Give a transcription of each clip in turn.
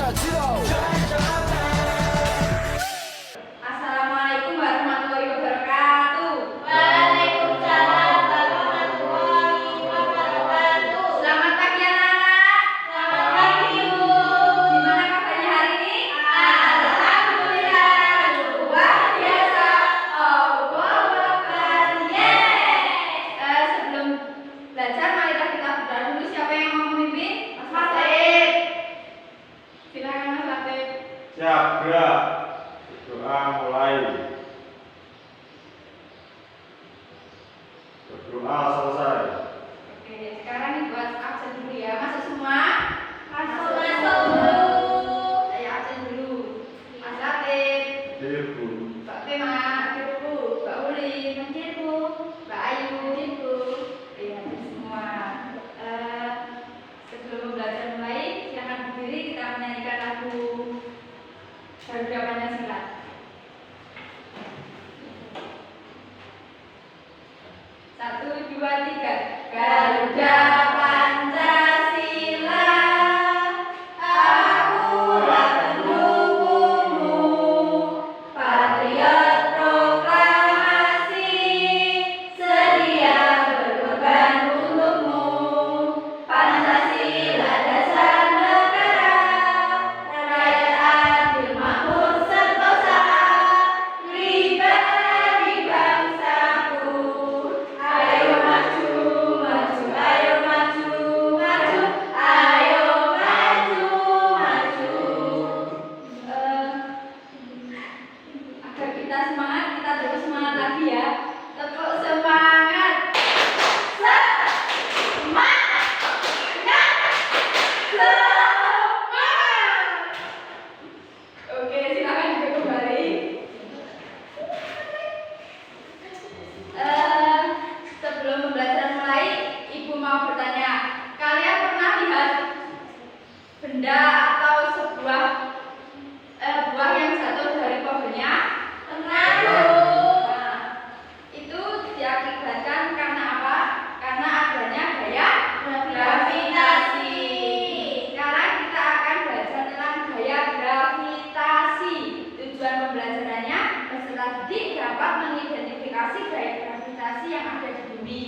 Assalamualaikum warahmatullahi wabarakatuh. Waalaikumsalam warahmatullahi wabarakatuh. Selamat pagi anak-anak. Selamat pagi, Bu. Gimana kabarnya hari ini? Alhamdulillah, luar biasa. Allahu Akbar. Sebelum belajar, marilah kita berdoa dulu. Siapa yang mau memimpin? Mas Said. Silakan Mas Latif. Siap, gerak. Doa mulai. Berdoa selesai. Oke, sekarang dibuat absen dulu ya. Masuk semua? Masuk dulu. Saya absen dulu. Mas Latif, Dirbu. Mbak Pema, Dirbu, Mbak Uli, Dirbu, Mbak Ayu, Dirbu. Iya, semua. Sebelum belajar mulai, silakan berdiri kita menyanyikan lagu Garuda Pancasila. 1, 2, 3. Garuda Pancasila, akulah pendukungmu, patriot proklamasi, sedia berkorban untukmu. Pancasila dasar negara, rakyat adil makmur sentosa, pribadi bangsaku. Ayo maju, maju, ayo maju, maju, ayo maju, maju. Agar kita semangat, kita terus semangat lagi ya. Tepuk semangat. Semangat. Oke, silakan duduk kembali. Sebelum pembelajaran mulai, Ibu mau bertanya, kalian pernah lihat benda atau sebuah buah yang jatuh dari pohonnya? Pernah, Bu. Nah, itu diakibatkan karena apa? Karena adanya gaya gravitasi. Sekarang kita akan belajar tentang gaya gravitasi. Tujuan pembelajarannya, peserta didik dapat mengidentifikasi gaya gravitasi yang ada di bumi.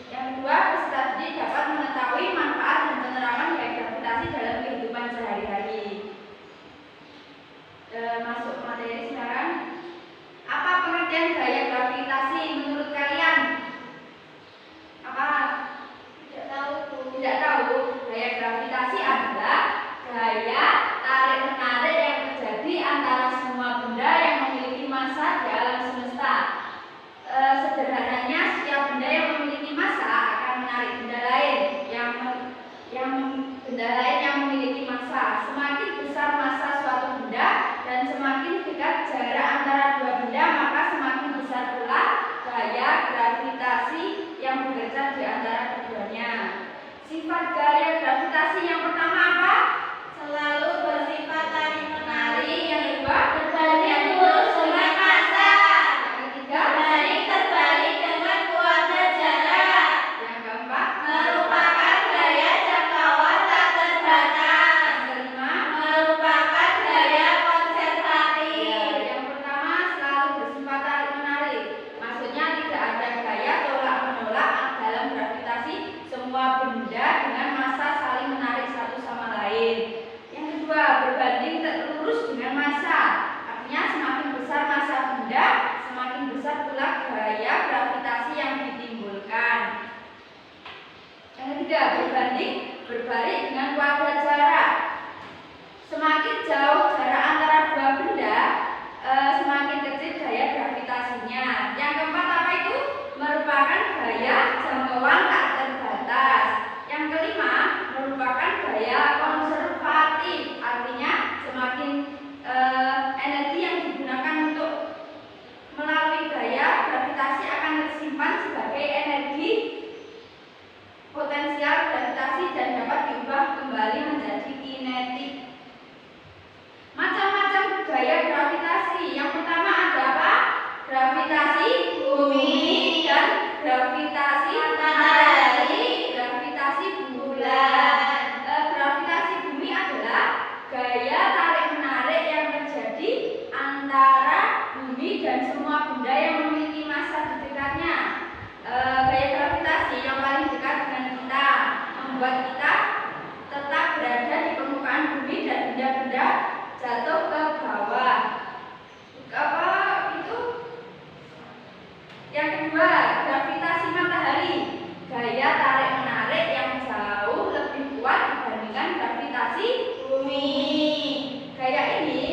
Yang kedua, peserta didik dapat mengetahui manfaat dan penerapan gaya gravitasi dalam kehidupan sehari-hari. Masuk materi sekarang. Apa pengertian gaya gravitasi menurut kalian? Apa? Tidak tahu, Bu. Tidak tahu. Gaya gravitasi adalah gaya tarik-menarik yang terjadi antara semua benda yang memiliki massa di alam semesta. Sederhananya, setiap benda yang memiliki massa akan menarik benda lain yang benda lain yang memiliki massa. Semakin besar massa suatu benda dan semakin dekat jarak antara dua benda, maka semakin besar pula gaya gravitasi yang bekerja di antara keduanya. Sifat gaya gravitasi yang pertama apa? Selalu bersifat tarik menarik. Yang kedua, Berbanding lurus dengan massa. Yang ketiga, Berbanding terbalik dengan kuasa jarak. yang keempat, Merupakan gaya jangkauan tak terbatas. yang kelima. Merupakan gaya konservatif. Yang pertama, selalu bersifat tarik menarik. Maksudnya tidak ada gaya tolak menolak dalam gravitasi. Semua benda dengan massa saling menarik satu sama lain. Yang kedua, berbanding lurus dengan massa. Artinya semakin besar massa benda, semakin besar pula gaya gravitasi yang ditimbulkan. Yang ketiga, berbalik dengan kuadrat jarak. Semakin jauh jarak antara dua benda, semakin kecil gaya gravitasinya. Yang keempat apa itu? Merupakan gaya jangkauan tak terbatas. Yang kelima, merupakan gaya konservatif. Artinya semakin energi yang digunakan untuk melalui gaya gravitasi akan tersimpan sebagai energi potensial gravitasi dan dapat diubah kembali menjadi kinetik. gaya tarik-menarik yang jauh lebih kuat dibandingkan gravitasi bumi. Gaya ini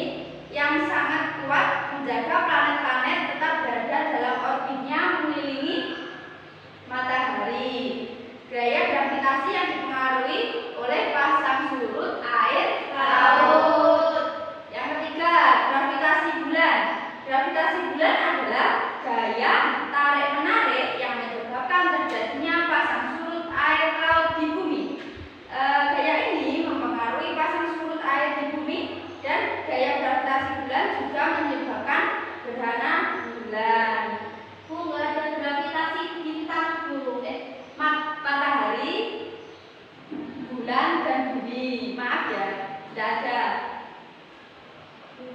yang sangat kuat menjaga planet-planet tetap berada dalam orbitnya mengelilingi matahari. Gaya gravitasi yang dipengaruhi oleh pasang surut air laut. Yang ketiga, gravitasi bulan. Gravitasi bulan adalah gaya tarik-menarik yang menyebabkan terjadinya pasang surut air laut di bumi. Gaya ini mempengaruhi pasang surut air di bumi, dan gaya gravitasi bulan juga menyebabkan gerhana bulan. Nggak ada gravitasi bintang Bu. Matahari, bulan, dan bumi. Maaf ya, tidak ada.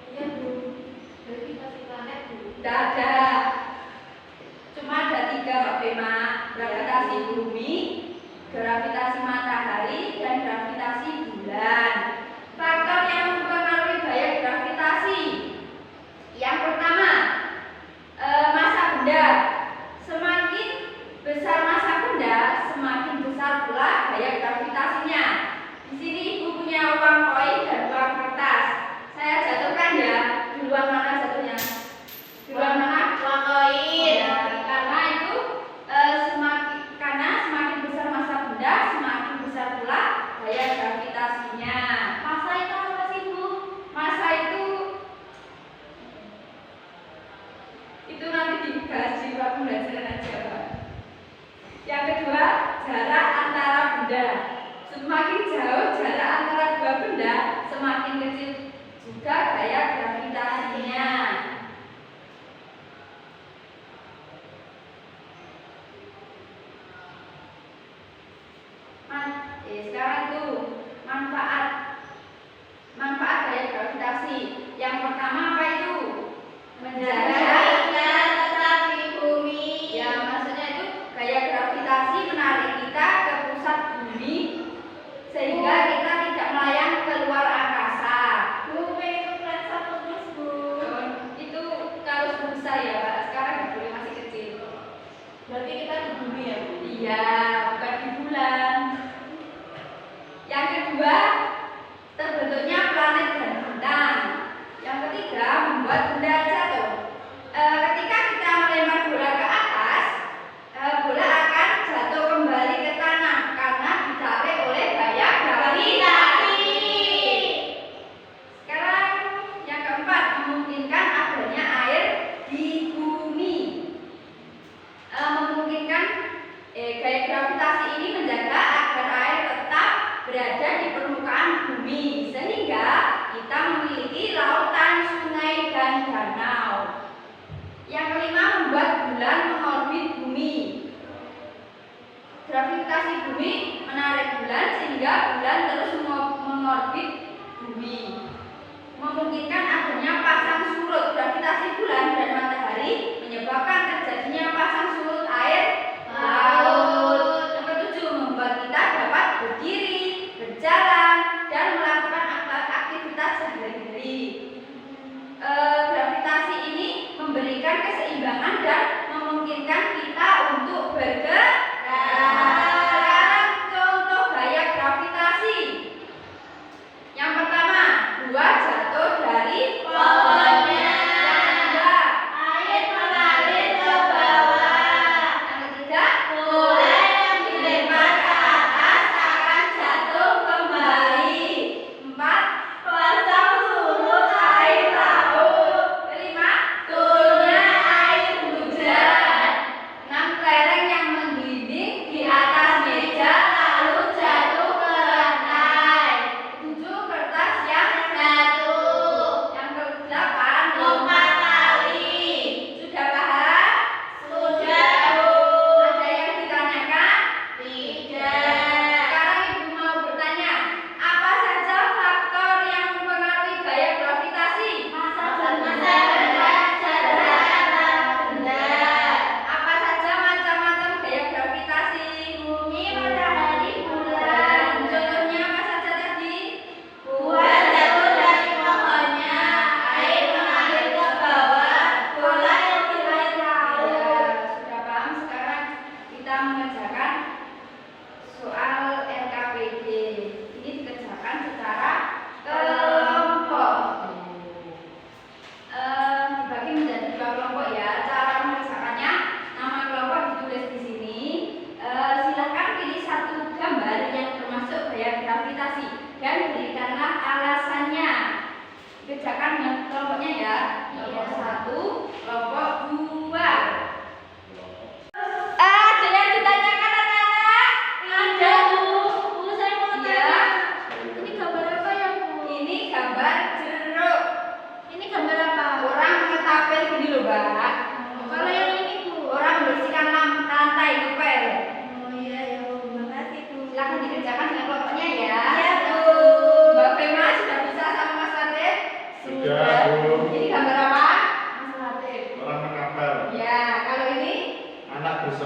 Iya Bu. Gravitasi planet Bu. Tidak ada. Cuma ada 3 Mbak Fema. Gravitasi bumi, gravitasi matahari, dan gravitasi bulan. Faktor yang mempengaruhi gaya gravitasi. Yang pertama, massa benda. Semakin besar massa benda, semakin besar pula gaya gravitasinya. Di sini Ibu punya uang koin dan uang kertas. Saya jatuhkan ya. Duluan mana jatuhnya? Duluan mana? Uang koin. Ya, karena itu semakin besar massa benda, semakin besar pula gaya gravitasinya. Masa itu apa sih Bu? Massa itu nanti dibahas di bab pembelajaran aja, Pak. Yang kedua, jarak antara benda. Semakin jauh jarak antara dua benda, semakin kecil juga gaya gravitasinya. Sekarang tuh manfaat gaya gravitasi. Yang pertama apa itu? Menjaga Kita tetap di bumi. ya, maksudnya itu gaya gravitasi menarik kita ke pusat bumi sehingga kita tidak melayang ke luar angkasa. Bu, pengen ukuran 1 plus Bu. Itu kalau sudah besar ya Pak, sekarang nggak boleh, masih kecil. Berarti kita di bumi ya Bu? Iya, bukan di bulan. Yang kedua, terbentuknya planet dan bintang. Yang ketiga, membuat benda jatuh. Ketika kita melempar bola ke atas, bola akan jatuh kembali ke tanah karena ditarik oleh gaya gravitasi. Sekarang yang keempat, memungkinkan adanya air di bumi. Memungkinkan gaya gravitasi ini menjaga agar air tetap berada di permukaan bumi sehingga kita memiliki lautan, sungai, dan danau. Yang kelima, membuat bulan mengorbit bumi. Gravitasi bumi menarik bulan sehingga bulan terus mengorbit bumi. Memungkinkan adanya pasang surut. Gravitasi bulan dan matahari menyebabkan terjadinya pasang surut air laut. Yang ketujuh, membuat kita dapat berdiri, berjalan, dan melakukan aktivitas sehari-hari. Gravitasi ini memberikan keseimbangan dan memungkinkan kita untuk bergerak. Sekarang contoh gaya gravitasi. Yang pertama, buah jatuh dari Pohonnya. Yang kedua, Air mengalir ke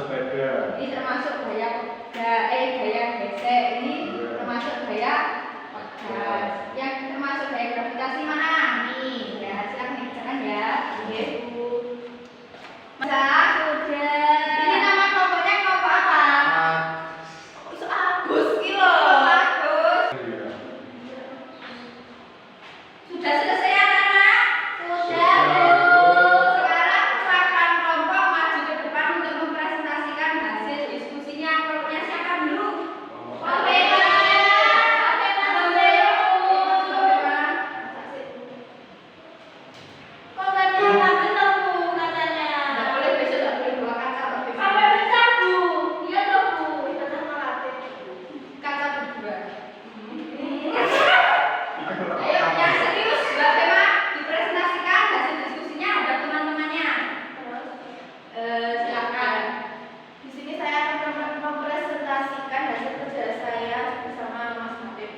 sepeda. Ini termasuk gaya gaya gesek. Ini termasuk gaya pegas. Yang termasuk gaya gravitasi mana? Nih, ya silakan dikerjakan ya. Oke, Bu. Sudah. Ini nama kelompoknya kelompok apa? Agus kilo. Agus. Iya. Sudah selesai anak-anak? Sudah, Bu. Sekarang silakan kelompok maju ke depan untuk mempresentasikan hasil diskusinya. Kelompoknya siapa dulu? Oke, Pak. Oke, Pak. Oke, Bu. Kok nggak diambil toh, Bu, katanya? Nggak boleh besok, nggak boleh bawa kaca loh, Beb. Sampai pecah, Bu. Iya toh, Bu. Itu sama latih. Kaca berdua. Ayo, yang serius, Mbak Bema, dipresentasikan hasil diskusinya ada teman-temannya. Silakan. Di sini saya akan mempresentasikan hasil kerja saya bersama Mas Habib.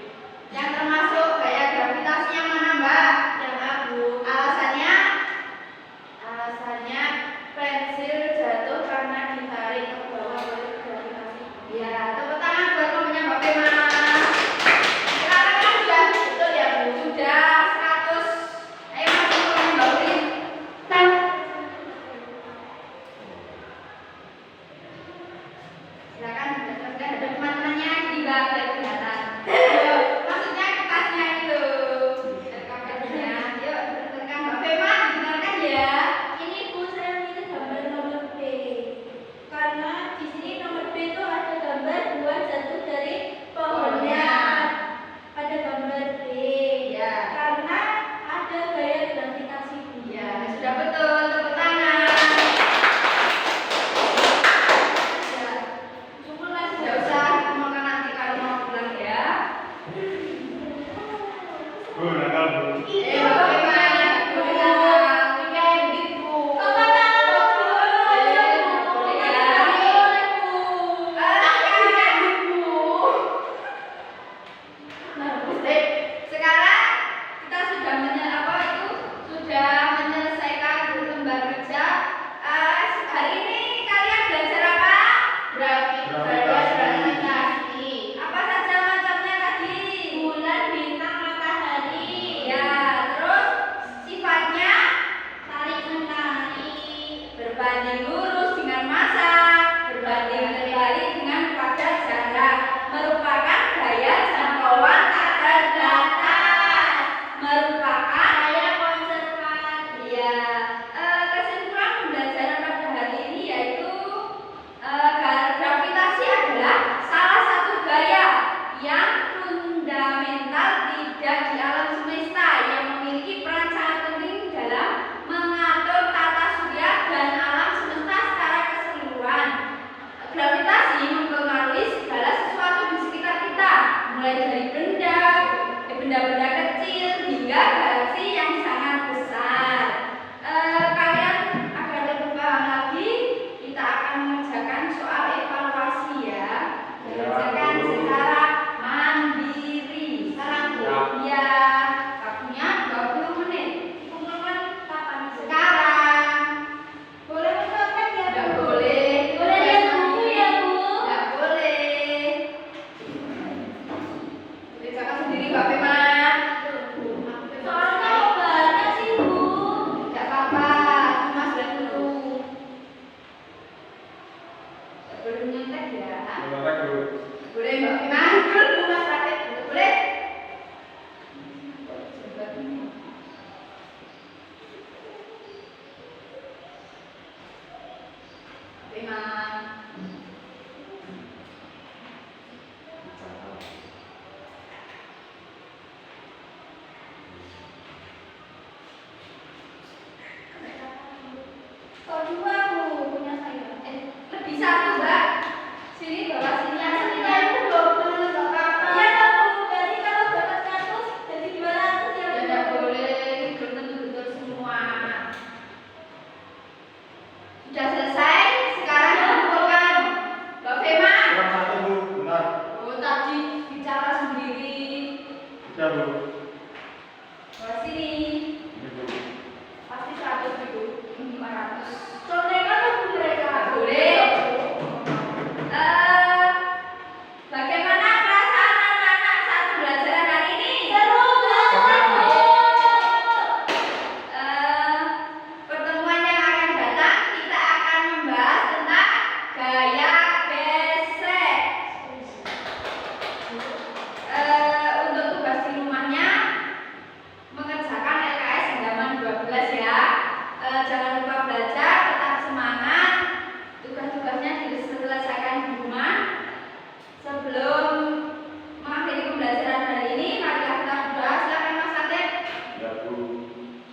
Yang termasuk gaya gravitasi yang mana, Mbak? Yang A, Bu. Alasannya? Alasannya pensil jatuh karena ditarik ke bawah oleh gravitasi. Ya, tepuk tangan buat kelompoknya Mbak Bema. Sekarang kan sudah Betul ya, Bu? sudah 100. Ayo maju kelompoknya Mbak Ulin. Silakan dijelaskan ada teman-temannya di bawah kelihatan. Maksudnya kertasnya itu kabelnya. Yuk diperkenalkan Mbak Bema, didengarkan ya. Ini Bu, saya milih gambar nomor B. Karena di sini nomor B itu ada gambar buah jatuh dari pohonnya. Ada gambar B. Ya. Karena ada gaya gravitasi Bu. Ya, sudah betul. Tepuk tangan. Ya. Cukup lah, Bu. Tidak usah ngomongkan nanti kalau mau pulang ya. Bu, nakal Bu. Mbak Bema, boleh datang. Weekend, Bu. Tepuk tangan, Bu. Boleh ya. Boleh, Bu. Sekarang kita sudah sudah menyelesaikan lembar kerja. Hari ini kalian belajar apa? Gravitasi. Apa saja macamnya tadi? Bulan, bintang, matahari. Ya, terus sifatnya Tarik menarik. berbanding lurus dengan massa, berbanding terbalik dengan pada jarak, merupakan gaya jangkauan tak terbatas, merupakan Saya konservasi. ya kesimpulan pembelajaran pada hari ini yaitu gravitasi adalah salah satu gaya yang fundamental tidak di alam semesta yang memiliki peran sangat penting dalam mengatur tata surya dan alam semesta secara keseluruhan. Gravitasi mempengaruhi segala sesuatu di sekitar kita, mulai dari benda-benda kecil hingga galaksi yang sangat besar. Kalian agar lebih paham lagi, kita akan mengerjakan soal evaluasi ya. Dikerjakan secara mandiri. Sekarang, Bu. Ya, waktunya 20 menit. Dikumpulkan kapan? Sekarang Boleh mencoret ya, tidak Bu? boleh. Boleh lihat buku ya, Bu? Tidak boleh. Kerjakan sendiri Mbak Bema. Soalnya banyak sih, Bu. Tidak apa-apa, cuma sudah dulu. Belum nyontek ya. Selamat Bu. Boleh Mbak Bema? Dulu Mas Rakyat. Boleh? Bema. Kok dua, Bu, punya saya? Lebih satu Mbak. Sini bawa sini. Yang sini saya itu double, nggak apa-apa. Iya, Bu. Berarti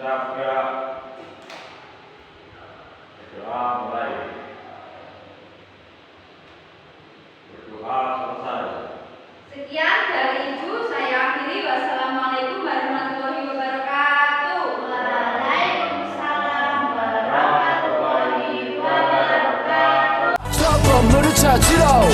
Siap gerak. Berdoa mulai. Berdoa selesai. Sekian dari Ibu, saya akhiri. Wassalamualaikum warahmatullahi wabarakatuh. Waalaikumsalam warahmatullahi wabarakatuh. 저 건물을 찾으러